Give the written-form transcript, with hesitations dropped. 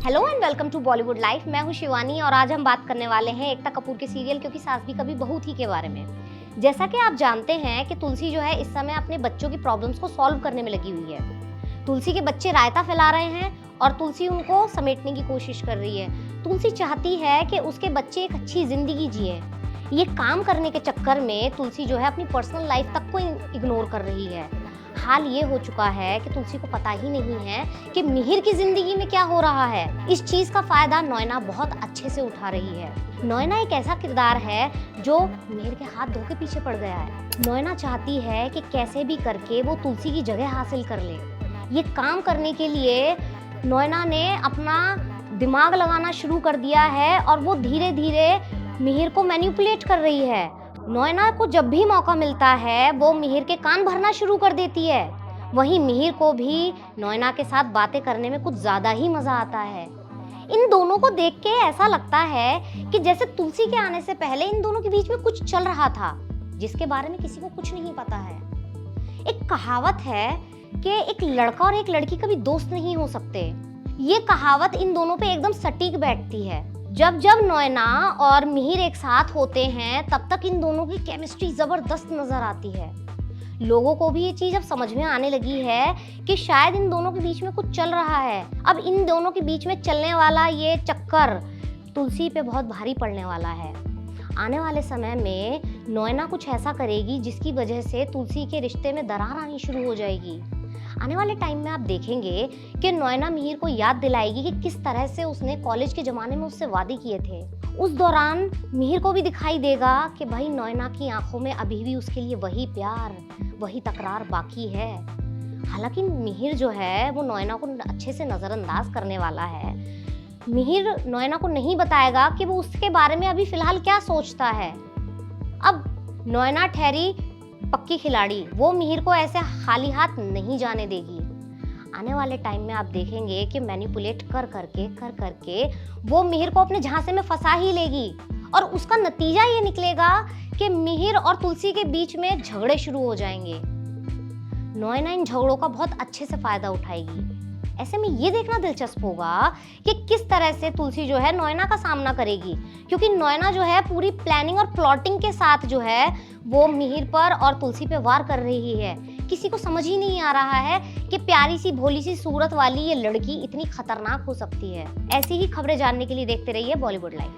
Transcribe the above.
Hello and welcome to Bollywood life. मैं हूं शिवानी और आज हम बात करने वाले हैं एकता कपूर के सीरियल क्योंकि सास भी कभी बहू थी के बारे में। जैसा कि आप जानते हैं कि तुलसी जो है इस समय अपने बच्चों की प्रॉब्लम्स को सॉल्व करने में लगी हुई है। तुलसी के बच्चे रायता फैला रहे हैं और तुलसी उनको समेटने की कोशिश कर रही है। तुलसी चाहती है कि उसके बच्चे एक अच्छी जिंदगी जिए। ये काम करने के चक्कर में तुलसी जो है अपनी पर्सनल लाइफ तक को इग्नोर कर रही है। हाल ये हो चुका है कि तुलसी को पता ही नहीं है कि मिहिर की जिंदगी में क्या हो रहा है। इस चीज का फायदा नोएना बहुत अच्छे से उठा रही है। नोएना एक ऐसा किरदार है जो मिहिर के हाथ धो के पीछे पड़ गया है। नोएना चाहती है कि कैसे भी करके वो तुलसी की जगह हासिल कर ले। ये काम करने के लिए नोएना ने अपना दिमाग लगाना शुरू कर दिया है और वो धीरे धीरे मिहिर को मैनिपुलेट कर रही है। नोएना को जब भी मौका मिलता है वो मिहिर के कान भरना शुरू कर देती है। वहीं मिहिर को भी नोएना के साथ बातें करने में कुछ ज्यादा ही मजा आता है। इन दोनों को देख के ऐसा लगता है कि जैसे तुलसी के आने से पहले इन दोनों के बीच में कुछ चल रहा था जिसके बारे में किसी को कुछ नहीं पता है। एक कहावत है कि एक लड़का और एक लड़की कभी दोस्त नहीं हो सकते। ये कहावत इन दोनों पे एकदम सटीक बैठती है। जब जब नोएना और मिहिर एक साथ होते हैं तब तक इन दोनों की केमिस्ट्री जबरदस्त नजर आती है। लोगों को भी ये चीज अब समझ में आने लगी है कि शायद इन दोनों के बीच में कुछ चल रहा है। अब इन दोनों के बीच में चलने वाला ये चक्कर तुलसी पे बहुत भारी पड़ने वाला है। आने वाले समय में नोएना कुछ ऐसा करेगी जिसकी वजह से तुलसी के रिश्ते में दरार आनी शुरू हो जाएगी। आने वाले टाइम में आप देखेंगे कि नोएना मिहिर को याद दिलाएगी कि किस तरह से उसने कॉलेज के ज़माने में उससे वादे किए थे। उस दौरान मिहिर को भी दिखाई देगा कि भाई नोएना की आंखों में अभी भी उसके लिए वही प्यार, वही तकरार बाकी है। हालांकि मिहिर जो है वो नोएना को अच्छे से नज़रअंदाज करने वाला है। मिहिर नोएना को नहीं बताएगा कि वो उसके बारे में अभी फिलहाल क्या सोचता है। अब नोएना ठहरी पक्की खिलाड़ी, वो मिहिर को ऐसे खाली हाथ नहीं जाने देगी। आने वाले टाइम में आप देखेंगे कि मैनिपुलेट कर करके वो मिहिर को अपने झांसे में फंसा ही लेगी और उसका नतीजा ये निकलेगा कि मिहिर और तुलसी के बीच में झगड़े शुरू हो जाएंगे। नोएना इन झगड़ों का बहुत अच्छे से फायदा उठाएगी। ऐसे में ये देखना दिलचस्प होगा कि किस तरह से तुलसी जो है नोएना का सामना करेगी, क्योंकि नोएना जो है पूरी प्लानिंग और प्लॉटिंग के साथ जो है वो मिहिर पर और तुलसी पे वार कर रही है। किसी को समझ ही नहीं आ रहा है कि प्यारी सी भोली सी सूरत वाली ये लड़की इतनी खतरनाक हो सकती है। ऐसी ही खबरें जानने के लिए देखते रहिए बॉलीवुड लाइव।